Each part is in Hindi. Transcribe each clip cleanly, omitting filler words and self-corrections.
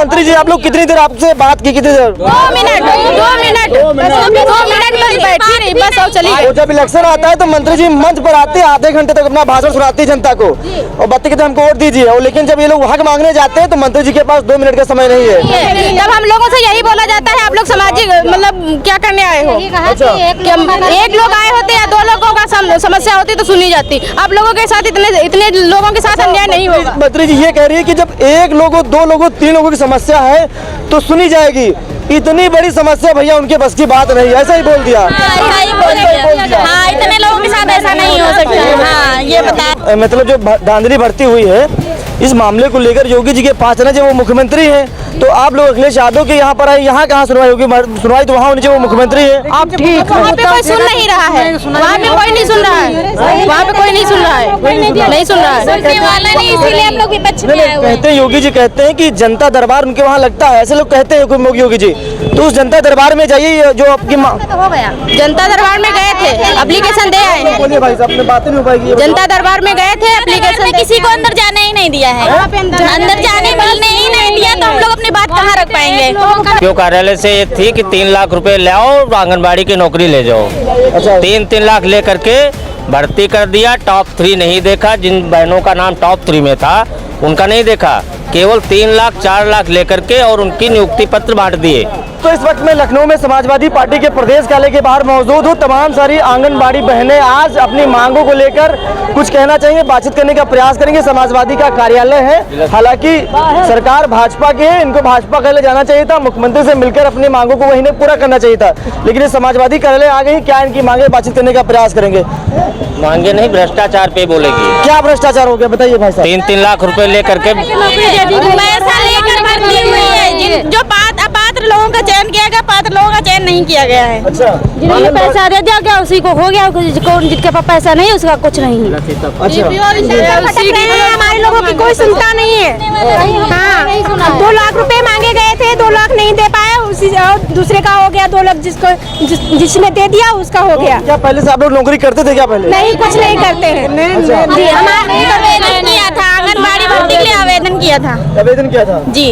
मंत्री जी आप लोग कितनी देर आपसे बात की, कितनी देर? 2 मिनट बैठी रही बस और चली गई। जब इलेक्शन आता है तो मंत्री जी मंच पर आते आधे घंटे तक अपना भाषण सुनाती है जनता को और बताते कि हमको वोट दीजिए, और लेकिन जब ये लोग हक मांगने जाते हैं तो मंत्री जी के पास 2 मिनट का समय नहीं है। जब हम लोगों से यही बोला जाता है आप लोग सामाजिक मतलब क्या करने आए हो, एक लोग आए होते या 2 लोगों का समस्या होती तो सुनी जाती। आप लोगों के साथ इतने लोगों के साथ अन्याय नहीं होगा। मंत्री जी ये कह रही है कि जब 1 लोगों 2 लोगों 3 लोगों की समस्या है तो सुनी जाएगी, इतनी बड़ी समस्या भैया उनके बस की बात नहीं, ऐसा ही बोल दिया। हाँ, इतने लोगों के साथ ऐसा नहीं हो सकता। हाँ, ये बता मतलब जो धांधली भर्ती हुई है इस मामले को लेकर योगी जी के पास है ना, जब वो मुख्यमंत्री हैं तो आप लोग अखिलेश यादव के यहाँ पर आए, यहाँ कहाँ सुनवाई होगी? सुनवाई तो वहाँ होनी चाहिए, वो मुख्यमंत्री है। आप ठीक, वहाँ पे कोई सुन नहीं रहा है, वहाँ पे कोई नहीं सुन रहा है, वहाँ पे कोई नहीं सुन रहा है, नहीं सुन रहा है, इसीलिए हम लोग विपक्ष में आए हुए हैं। कहते हैं योगी जी कहते हैं कि जनता दरबार उनके वहाँ लगता है, ऐसे लोग कहते हैं योगी जी, तो उस जनता दरबार में जाइए जो आपकी हो गया। जनता दरबार में गए थे, एप्लीकेशन दे आए। बोलिए भाई साहब, अपने बातें नहीं हो पाएगी। जनता दरबार में गए थे, एप्लीकेशन किसी को अंदर जाने ही नहीं दिया है, अंदर जाने मिलने ही नहीं दिया, तो हम लोग अपनी बात कहाँ रख पाएंगे? क्यों कार्यालय से ये थी कि 3 लाख रुपए ले आओ आंगनबाड़ी की नौकरी ले जाओ। अच्छा 3 लाख ले करके भर्ती कर दिया। टॉप 3 नहीं देखा, जिन बहनों का नाम टॉप 3 में था उनका नहीं देखा, केवल 3 लाख 4 लाख लेकर के और उनकी नियुक्ति पत्र बांट दिए। तो इस वक्त मैं लखनऊ में समाजवादी पार्टी के प्रदेश कार्यालय के बाहर मौजूद हूँ। तमाम सारी आंगनबाड़ी बहनें आज अपनी मांगों को लेकर कुछ कहना चाहेंगे, बातचीत करने का प्रयास करेंगे। समाजवादी का कार्यालय है, हालांकि सरकार भाजपा की है, इनको भाजपा कार्यालय जाना चाहिए था, मुख्यमंत्री से मिलकर अपनी मांगों को वहीं पूरा करना चाहिए था, लेकिन ये समाजवादी कार्यालय आ गई। क्या इनकी मांगे, बातचीत करने का प्रयास करेंगे। मांगे नहीं, भ्रष्टाचार पे बोलेगी। क्या भ्रष्टाचार हो गया बताइए भाई साहब। 3 लाख रुपए लेकर के पैसा लेकर भर्ती हुई है, जो अपात्र लोगों का चयन किया गया, पात्र लोगों का चयन नहीं किया गया है। अच्छा जिन्होंने पैसा दे दिया गया उसी को हो गया, कौन जिसके पास पैसा नहीं उसका कुछ नहीं। अच्छा हमारे लोगों की कोई सुनता नहीं है। हाँ, 2 लाख रुपए मांगे गए थे, 2 लाख नहीं दे पाए, उसी दूसरे का हो गया 2 लाख, जिसने दे दिया उसका हो गया। क्या पहले से आप लोग नौकरी करते थे क्या पहले? नहीं, कुछ नहीं करते हैं जी। हमारे आवेदन किया था, आंगनबाड़ी भर्ती के लिए आवेदन किया था। आवेदन किया था जी,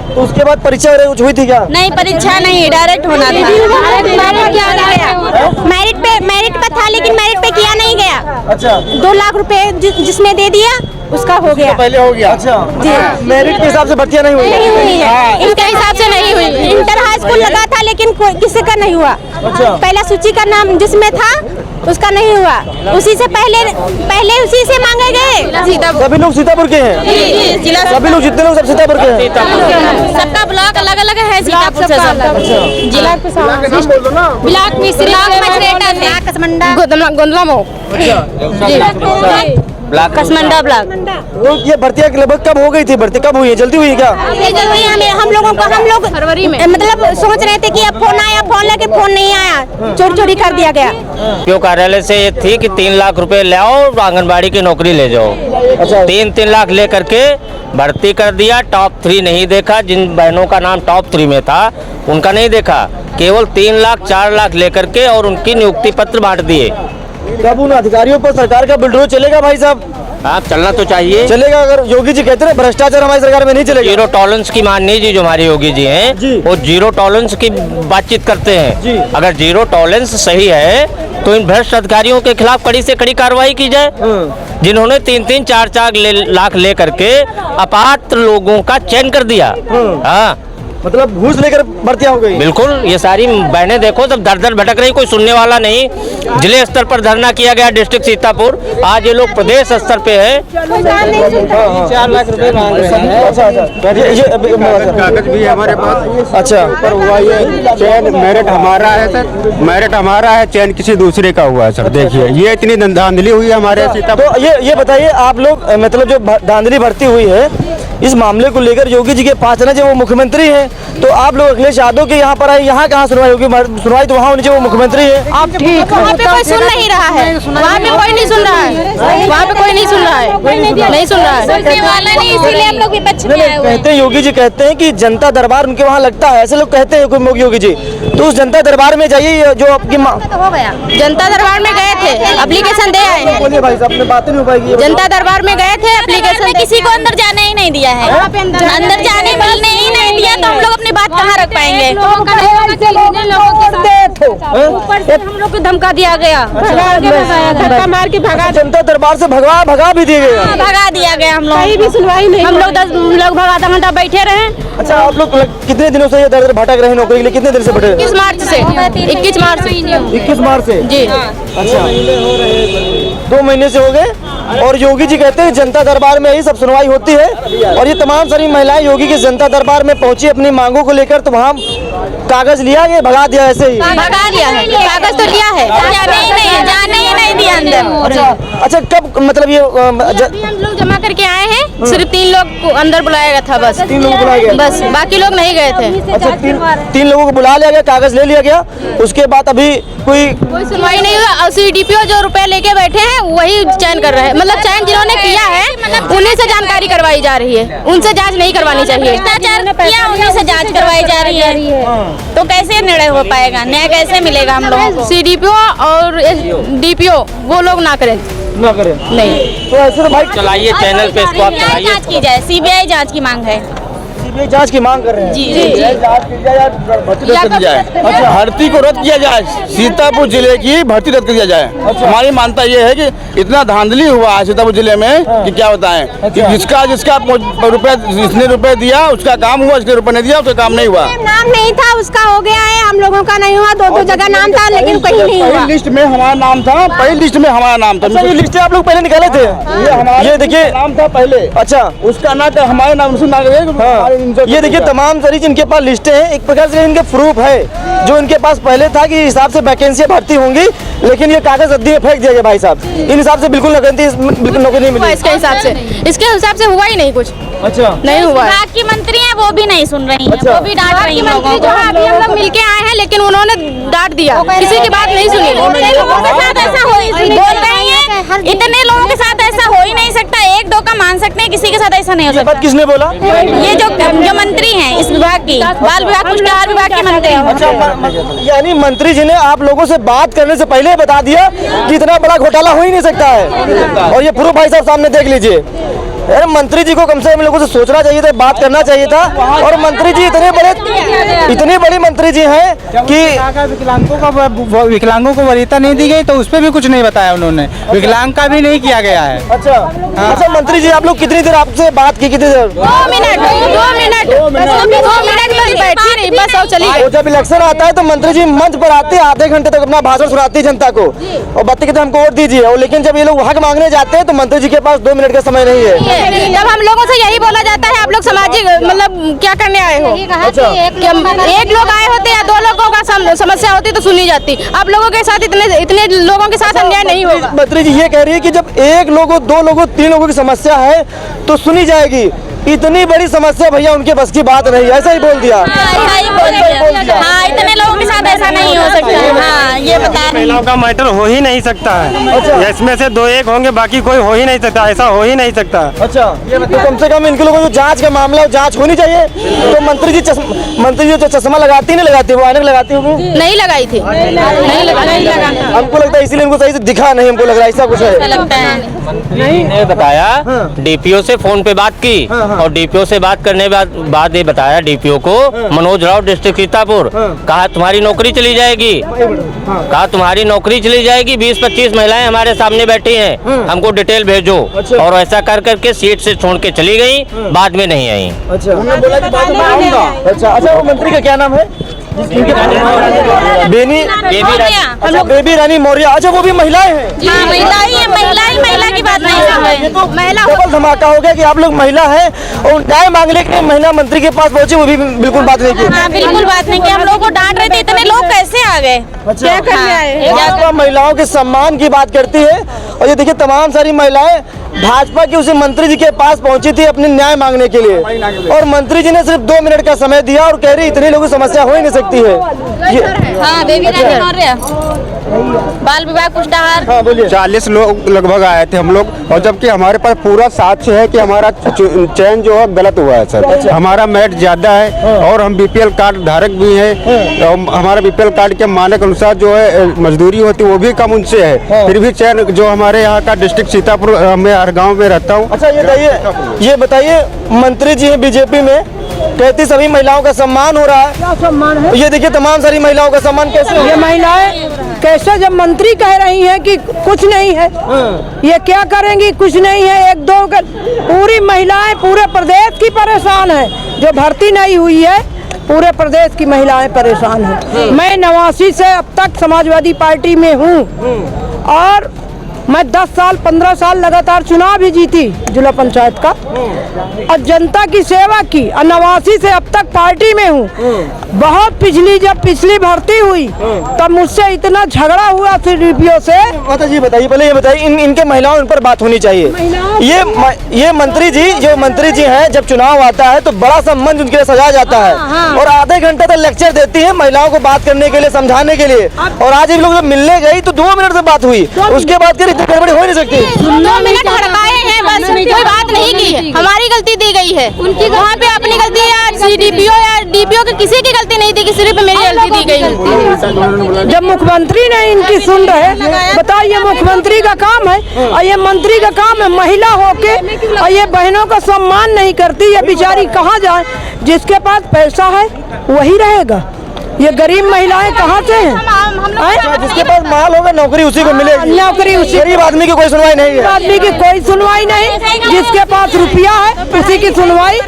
तो उसके बाद परीक्षा कुछ हुई थी क्या? नहीं परीक्षा नहीं, डायरेक्ट होना था। मेरिट पे था, लेकिन मेरिट पे किया नहीं गया। अच्छा 2 लाख रुपए जिसने दे दिया उसका हो गया। पहले हो गया। अच्छा जी, मेरिट के हिसाब से भर्तियां नहीं हुई? नहीं हुई है, इसके हिसाब से नहीं हुई। इंटर हाई स्कूल लगा था लेकिन किसी का नहीं हुआ। अच्छा पहला सूची का नाम जिसमें था उसका नहीं हुआ, उसी से पहले उसी से मांगे गए। सभी लोग सीतापुर के हैं? सभी लोग जितने लोग सब सीतापुर के हैं? सबका ब्लॉक अलग अलग है, सीतापुर से सब जिला ब्लॉक कसमंडा ब्लॉक। तो ये भर्तियां लगभग कब हो गई थी? भर्ती कब हुई है? जल्दी हुई है क्या? हम लोग फरवरी में मतलब सोच रहे थे कि अब फोन आया, फोन लेके फोन नहीं आया, चोरी कर दिया गया। क्यों कार्यालय से ये थी कि 3 लाख रुपए ले आओ आंगनबाड़ी की नौकरी ले जाओ। अच्छा 3 लाख ले करके भर्ती कर दिया। टॉप 3 नहीं देखा, जिन बहनों का नाम टॉप 3 में था उनका नहीं देखा, केवल 3 लाख 4 लाख लेकर के और उनकी नियुक्ति पत्र बांट दिए। कब उन अधिकारियों पर सरकार का बुलडोजर चलेगा भाई साहब? हाँ, चलना तो चाहिए। चलेगा। अगर योगी जी कहते हैं भ्रष्टाचार हमारी सरकार में नहीं चलेगा। 0 टॉलरेंस की माननीय जी जो हमारे योगी जी हैं जी। वो 0 टॉलरेंस की बातचीत करते जी। हैं। अगर 0 टॉलरेंस सही है तो इन भ्रष्ट अधिकारियों के खिलाफ कड़ी से कड़ी कार्रवाई की जाए, जिन्होंने 3-3 4-4 लाख ले करके अपात्र लोगों का चयन कर दिया। हाँ, मतलब घूस लेकर भर्तियां हो गई। बिल्कुल। ये सारी बहनें देखो सब दर दर भटक रही, कोई सुनने वाला नहीं। जिले स्तर पर धरना किया गया, डिस्ट्रिक्ट सीतापुर, आज ये लोग प्रदेश स्तर पे है। 4 लाख रुपए मांग रहे हैं। अच्छा कागज भी है हमारे पास। अच्छा पर हुआ ये चयन मेरिट हमारा है सर, मेरिट हमारा है, चयन किसी दूसरे का हुआ है सर। देखिए ये इतनी धांधली हुई है हमारे सीतापुर। तो ये बताइए आप लोग मतलब जो धांधली भर्ती हुई है इस मामले को लेकर योगी जी के पास है ना, जब वो मुख्यमंत्री हैं तो आप लोग अखिलेश यादव के यहाँ पर आए, यहाँ कहाँ सुनवाई होगी? सुनवाई तो वहाँ होनी चाहिए, वो मुख्यमंत्री है। आप ठीक, वहाँ पे कोई सुन नहीं रहा है, वहाँ पे कोई नहीं सुन रहा है, वहाँ पे कोई नहीं सुन रहा है, नहीं सुन रहा है, इसीलिए हम लोग विपक्ष में आए हुए हैं। कहते हैं योगी जी कहते हैं कि जनता दरबार उनके वहाँ लगता है, ऐसे लोग कहते हैं योगी जी, तो उस जनता दरबार में जाइए जो आपकी हो गया। जनता दरबार में गए थे, एप्लीकेशन दे आए। बोलिए भाई साहब, अपने बातें नहीं हो पाएगी। जनता दरबार में गए थे, एप्लीकेशन किसी को अंदर जाने ही नहीं दिया है, अंदर जाने मिलने ही नहीं आगे। ऊपर से हम लोग को धमका दिया गया, धक्का मार के भगा जनता दरबार से भगा भी दिए गए। भगा दिया गया हम लोग, कहीं भी सुनवाई नहीं। हम लोग 10 लोग आधा घंटा बैठे रहे। अच्छा, आप लोग कितने दिनों से ये दर भटक रहे हैं नौकरी के लिए? कितने दिन से भटक? 21 मार्च से 21 मार्च से 21 मार्च से जी। अच्छा, 2 महीने से हो गए। और योगी जी कहते हैं जनता दरबार में यही सब सुनवाई होती है, और ये तमाम सारी महिलाएं योगी के जनता दरबार में पहुंची अपनी मांगों को लेकर, तो वहाँ कागज लिया गया, भगा दिया ऐसे ही? भगा दिया है, कागज तो लिया है, जाने ही नहीं दिया अंदर। अच्छा, कब मतलब ये अभी हम लोग जमा करके आए हैं, सिर्फ 3 लोग को अंदर बुलाया गया था बस। 3 लोग बुलाया गया, बस बाकी लोग नहीं गए थे। अच्छा, 3 लोगों को बुला लिया गया, कागज ले लिया गया, उसके बाद अभी कोई सुनवाई नहीं हुआ। और CDPO जो रुपए लेके बैठे हैं वही चयन कर रहे हैं, मतलब चयन जिन्होंने किया है उन्हीं से जानकारी करवाई जा रही है, उनसे जांच नहीं करवानी चाहिए। भ्रष्टाचार किया उन्हीं से जांच करवाई जा रही है, तो कैसे निर्णय हो पाएगा, न्याय कैसे मिलेगा हम लोगों को? CDPO और DPO वो लोग ना करें नहीं, तो ऐसे तो भाई चलाइए चैनल पे इसको, आप चलाइए। जांच की जाए, CBI जांच की मांग है। सीबीआई जांच की मांग कर रहे हैं। जी। जांच की जाए या भर्ती रद्द कर दी जाए? अच्छा, भर्ती को रद्द किया जाए, सीतापुर जिले की भर्ती रद्द कर दिया जाए। हमारी मानता ये है कि इतना धांधली हुआ है सीतापुर जिले में कि क्या बताएं, कि जिसका रुपए, जिसने रुपए दिया उसका काम हुआ, जिसने रुपए नहीं दिया उसका काम नहीं हुआ। नाम नहीं था उसका हो गया है, हम लोगों का नहीं हुआ। 2 जगह नाम था लेकिन कहीं नहीं हुआ। पहली लिस्ट में हमारा नाम था, पहली लिस्ट में हमारा नाम था। अच्छा, ये लिस्ट आप लोग पहले निकाले थे? ये देखिए नाम था पहले। अच्छा, उसका ना हमारे नाम से ये देखिए तमाम सारी जिनके पास लिस्टें हैं, एक प्रकार से इनके प्रूफ है जो इनके पास पहले था कि हिसाब से वैकेंसी भर्ती होंगी, लेकिन ये कागज रद्दी में फेंक दिया गया भाई साहब। इन हिसाब से बिल्कुल नौकरी नहीं मिली। इसके हिसाब से हुआ ही नहीं कुछ। अच्छा, नहीं हुआ। विभाग की मंत्री हैं वो भी नहीं सुन रही हैं, अच्छा। वो भी डांट रही हैं लोगों को। अभी हम लोग मिलके आए हैं लेकिन उन्होंने डांट दिया, किसी की बात नहीं सुनी। लोगों के साथ ऐसा हो बोल रही हैं, इतने लोगों के साथ ऐसा हो ही नहीं सकता। 1-2 का मान सकते हैं, किसी के साथ ऐसा नहीं हो ये सकता। बात किसने बोला? ये जो मंत्री हैं इस विभाग की, बाल विभाग पुष्टाहार विभाग के मंत्री। अच्छा, यानी मंत्री जी ने आप लोगों से बात करने से पहले बता दिया कि इतना बड़ा घोटाला हो ही नहीं सकता है, और ये प्रूफ भाई साहब सामने देख लीजिए। अरे मंत्री जी को कम से कम लोगों से सोचना चाहिए था, बात करना चाहिए था। और मंत्री जी इतने बड़े मंत्री जी हैं कि विकलांगों को वरीयता नहीं दी गई, तो उस पर भी कुछ नहीं बताया उन्होंने। विकलांग का भी नहीं किया गया है। अच्छा, मंत्री जी आप लोग कितनी देर आपसे बात की? कितनी देर? 2 मिनट बैठी रही बस और चली गई। जब इलेक्शन आता है तो मंत्री जी मंच पर आते, आधे घंटे तक अपना भाषण सुनाती है जनता को, और बताते कि हमको वोट दीजिए। और लेकिन जब ये लोग हक मांगने जाते हैं तो मंत्री जी के पास 2 मिनट का समय नहीं है। जब हम लोगों से यही बोला जाता है आप लोग सामाजिक मतलब क्या करने आए हो? अच्छा, एक लोग आए होते या 2 लोगों का समस्या होती तो सुनी जाती। आप लोगों के साथ इतने लोगों के साथ अन्याय नहीं होगा। मंत्री जी ये कह रही है कि जब 1 लोगों, 2 लोगों, 3 लोगों की समस्या है तो सुनी जाएगी। इतनी बड़ी समस्या भैया उनके बस की बात नहीं, ऐसा ही बोल दिया। हाँ, इतने लोगों के साथ ऐसा नहीं हो सकता। हाँ, ये बता रहे महिलाओं का मैटर हो ही नहीं सकता है। इसमें से 2-1 होंगे, बाकी कोई हो ही नहीं सकता, ऐसा हो ही नहीं सकता। अच्छा, तो कम से कम इनके लोगों को जांच का मामला, जांच होनी चाहिए। तो मंत्री जी जो चश्मा लगाती नहीं लगाती, वो ऐनक लगाती होगी? नहीं लगाई थी, नहीं लगा। हमको लगता है इसीलिए इनको सही से दिखा नहीं, हमको लग रहा है ऐसा कुछ है। लगता है ने बताया DPO से फोन पे बात की, और DPO से बात करने बाद ये बताया DPO को, मनोज राव डिस्ट्रिक्ट सीतापुर, कहा तुम्हारी नौकरी चली जाएगी, कहा तुम्हारी नौकरी चली जाएगी। 20-25 महिलाएं हमारे सामने बैठी हैं, हमको डिटेल भेजो। और ऐसा कर करके सीट से छोड़ के चली गई, बाद में नहीं आई। अच्छा, वो मंत्री का क्या नाम है? बेबी रानी मौर्य। अच्छा, वो भी महिलाएं हैं? हाँ, महिला की बात नहीं सुन रहे। तो डबल धमाका हो गया कि आप लोग महिला हैं और न्याय मांगने के लिए महिला मंत्री के पास पहुंचे, वो भी बिल्कुल बात नहीं की। हाँ, बिल्कुल बात नहीं की। हम लोग को डांट रहे थे, इतने लोग कैसे आ गए? क्या करने आए? भाजपा महिलाओं के सम्मान की बात करती है, और ये देखिए तमाम सारी महिलाएं भाजपा की उसी मंत्री जी के पास पहुंची थी अपने न्याय मांगने के लिए, और मंत्री जी ने सिर्फ 2 मिनट का समय दिया और कह रही इतनी लोगों की समस्या हो ही नहीं सकती है। हाँ, बेबी रानी मौर्य, बाल विभाग पुष्टाहार। हाँ, बोलिए। 40 लोग लगभग आए थे हम लोग, और जबकि हमारे पास पूरा साक्ष्य है कि हमारा चयन जो है गलत हुआ है सर। हमारा मेरिट ज्यादा है और हम BPL कार्ड धारक भी हैं, और हमारा BPL कार्ड के मानक अनुसार जो है मजदूरी होती है वो भी कम उनसे है, फिर भी चयन जो हमारे यहाँ का डिस्ट्रिक्ट सीतापुर, मैं हर गाँव में रहता हूँ। अच्छा, ये बताइए मंत्री जी हैं बीजेपी में, कहती सभी महिलाओं का सम्मान हो रहा है। क्या सम्मान है? ये देखिए तमाम सारी महिलाओं का सम्मान कैसे हो? ये महिलाएं कैसे, जब मंत्री कह रही हैं कि कुछ नहीं है, ये क्या करेंगी? कुछ नहीं है, एक दो पूरी महिलाएं पूरे प्रदेश की परेशान है। जो भर्ती नहीं हुई है, पूरे प्रदेश की महिलाएं परेशान हैं। मैं 89 से अब तक समाजवादी पार्टी में हूँ और मैं 10 साल 15 साल लगातार चुनाव भी जीती जिला पंचायत का और जनता की सेवा की और 89 से अब तक पार्टी में हूँ। बहुत जब पिछली भर्ती हुई तब मुझसे इतना झगड़ा हुआ सीडीपीओ से। माता जी बताइए, पहले ये बताइए इनके महिलाओं इन पर बात होनी चाहिए। ये मंत्री जी जो मंत्री जी हैं, जब चुनाव आता है तो बड़ा सा मंच उनके लिए सजाया जाता है और आधे घंटे तक लेक्चर देती है महिलाओं को बात करने के लिए, समझाने के लिए। और आज ये लोग जब मिलने गई तो 2 मिनट से बात हुई, उसके बाद इतनी गड़बड़ी हो नहीं सकती। 2 मिनट हड़काए हैं बस, कोई बात नहीं की है। हमारी गलती दी गई है, उनकी वहाँ पे अपनी गलती या सीडीपीओ या डीपीओ की किसी की गलती नहीं थी कि सिर्फ मेरी गलती दी गई। जब मुख्यमंत्री ने इनकी सुन रहे, बताइए मुख्यमंत्री का काम है और ये मंत्री का काम है महिला होके और ये बहनों का सम्मान नहीं करती। ये बेचारी कहाँ जाए? जिसके पास पैसा है वही रहेगा। ये गरीब महिलाएं कहाँ से हैं? जिसके पास माल होगा नौकरी उसी को मिलेगी। नौकरी उसी, गरीब आदमी की कोई सुनवाई नहीं है। आदमी की कोई सुनवाई नहीं, जिसके पास रुपया है उसी की सुनवाई।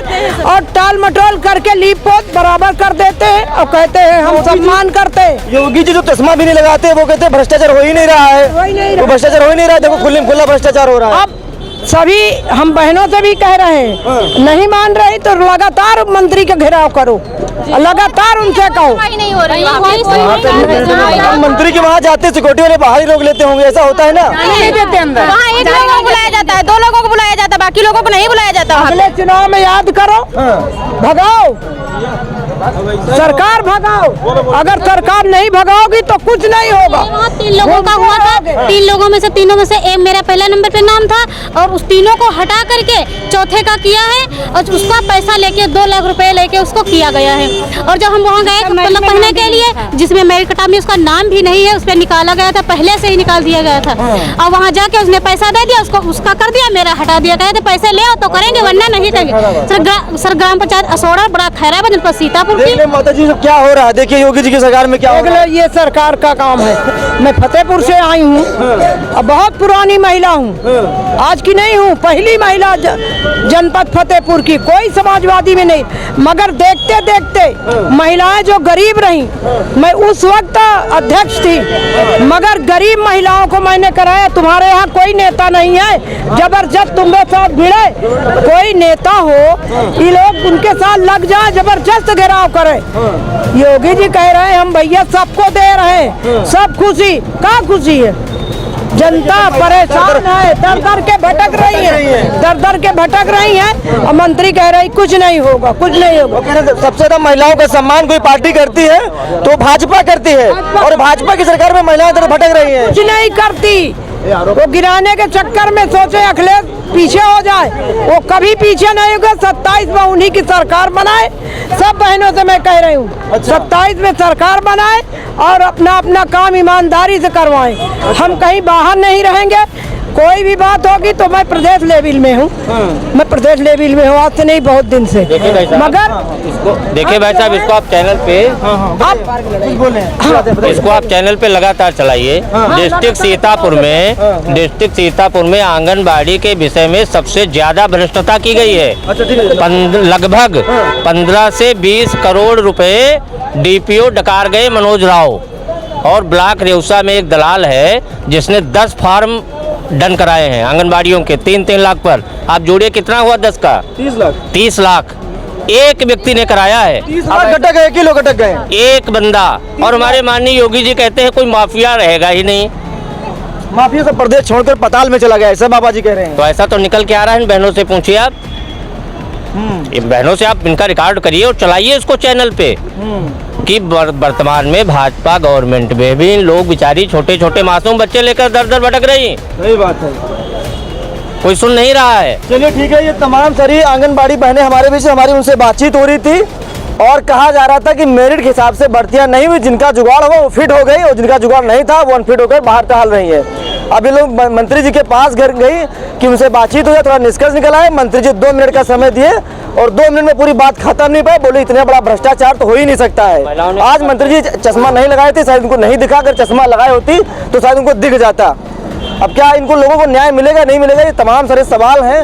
और टाल मटोल करके लीप पोत बराबर कर देते हैं और कहते हैं हम सम्मान करते हैं। योगी जी जो चश्मा भी नहीं लगाते वो कहते हैं भ्रष्टाचार हो ही नहीं रहा है, वो भ्रष्टाचार हो ही नहीं रहा है। देखो खुला भ्रष्टाचार हो रहा है। अब सभी हम बहनों से भी कह रहे हैं, नहीं मान रही तो लगातार मंत्री का घेराव करो, लगातार उनसे कहो। नहीं हो रही मंत्री के वहाँ जाते सिक्योरिटी वाले बाहर ही रोक लेते होंगे, ऐसा होता है ना? नहीं देते अंदर। वहाँ एक लोगों को बुलाया जाता है, 2 लोगों को बुलाया जाता है, बाकी लोगों को नहीं बुलाया जाता। अगले चुनाव में याद करो, भगाओ सरकार, भगाओ। अगर सरकार नहीं भगाओगी तो कुछ नहीं होगा। 3 लोगों का हुआ था, 3 लोगों में से तीनों में से एक मेरा पहला नंबर पे नाम था और उस तीनों को हटा करके चौथे का किया है और उसका पैसा लेके 2 लाख रुपए लेके उसको किया गया है। और जब हम वहाँ गए मतलब पढ़ने के लिए, जिसमें मेरिट कटा में उसका नाम भी नहीं है, उस पर निकाला गया था, पहले से ही निकाल दिया गया था। और वहाँ जाके उसने पैसा दे दिया, उसको उसका कर दिया, मेरा हटा दिया गया। तो पैसे ले आओ तो करेंगे वरना नहीं करेंगे। सर ग्राम पंचायत असोड़ा बड़ा खैरा जनपद सीतापुर की। माता जी क्या हो रहा है? देखिए योगी जी की सरकार में क्या हो रहा है? ये सरकार का काम है। मैं फतेहपुर से आई हूँ और बहुत पुरानी महिला हूँ, आज की नहीं हूँ, पहली महिला जनपद फतेहपुर की। कोई समाजवादी में नहीं, मगर देखते देखते महिलाएं जो गरीब रही, मैं उस वक्त अध्यक्ष थी, मगर गरीब महिलाओं को मैंने कराया। तुम्हारे यहाँ कोई नेता नहीं है, जबरदस्त तुम्हारे साथ भिड़े, कोई नेता हो ये लोग उनके साथ लग जाए, जबरदस्त घेराव करे। योगी जी कह रहे हैं हम भैया सबको दे रहे हैं, सब खुशी। कहाँ खुशी है? जनता परेशान है, दर दर के भटक रही है, दर दर के भटक रही है और मंत्री कह रही कुछ नहीं होगा, कुछ नहीं होगा। सबसे ज्यादा महिलाओं का सम्मान कोई पार्टी करती है तो भाजपा करती है और भाजपा की सरकार में महिलाएं इधर भटक रही हैं। कुछ नहीं करती, वो गिराने के चक्कर में सोचे अखिलेश पीछे हो जाए, वो कभी पीछे नहीं होगा। 27 में उन्हीं की सरकार बनाए, सब बहनों से मैं कह रही हूँ। 27 में सरकार बनाए और अपना अपना काम ईमानदारी से करवाएं। हम कहीं बाहर नहीं रहेंगे। कोई भी बात होगी तो मैं प्रदेश लेवल में हूँ, मैं प्रदेश लेवल में हूँ आज से नहीं, बहुत दिन से। मगर देखिए भाई साहब, इसको आप चैनल पे इसको आप चैनल पे लगातार चलाइए। डिस्ट्रिक्ट सीतापुर में आंगनबाड़ी के विषय में सबसे ज्यादा भ्रष्टता की गई है। लगभग 15 से 20 करोड़ रुपए डीपीओ डकार गए मनोज राव। और ब्लॉक रेउसा में एक दलाल है जिसने 10 फार्म डन कराए हैं आंगनबाड़ियों के 3-3 लाख पर। आप जोड़िए कितना हुआ 10 का? 30 लाख एक व्यक्ति ने कराया है। 30 लाख अटक गए, किलो अटक गए एक बंदा। और हमारे माननीय योगी जी कहते हैं कोई माफिया रहेगा ही नहीं। माफिया सब प्रदेश छोड़कर पताल में चला गया, ऐसा बाबा जी कह रहे हैं। तो ऐसा तो निकल के आ रहा है। इन बहनों से पूछिए आप, इन बहनों से आप इनका रिकॉर्ड करिए और चलाइए इसको चैनल पे कि वर्तमान में भाजपा गवर्नमेंट में भी लोग बेचारी छोटे छोटे मासूम बच्चे लेकर दर दर भटक रही। सही बात है, कोई सुन नहीं रहा है। चलिए ठीक है। ये तमाम सारी आंगनबाड़ी बहनें हमारे बीच, हमारी उनसे बातचीत हो रही थी और कहा जा रहा था कि मेरिट के हिसाब से भर्तियां नहीं हुई, जिनका जुगाड़ हुआ वो फिट हो गई और जिनका जुगाड़ नहीं था वो अनफिट होकर बाहर टहल रही है। अभी लोग मंत्री जी के पास घर गई कि उनसे बातचीत हो जाए, थोड़ा निष्कर्ष निकला है। मंत्री जी 2 मिनट का समय दिए और 2 मिनट में पूरी बात खत्म नहीं पाए। बोले इतना बड़ा भ्रष्टाचार तो हो ही नहीं सकता है। आज मंत्री जी चश्मा नहीं लगाए थे, शायद उनको नहीं दिखा, अगर चश्मा लगाए होती तो शायद उनको दिख जाता। अब क्या इनको लोगों को न्याय मिलेगा नहीं मिलेगा, ये तमाम सारे सवाल हैं।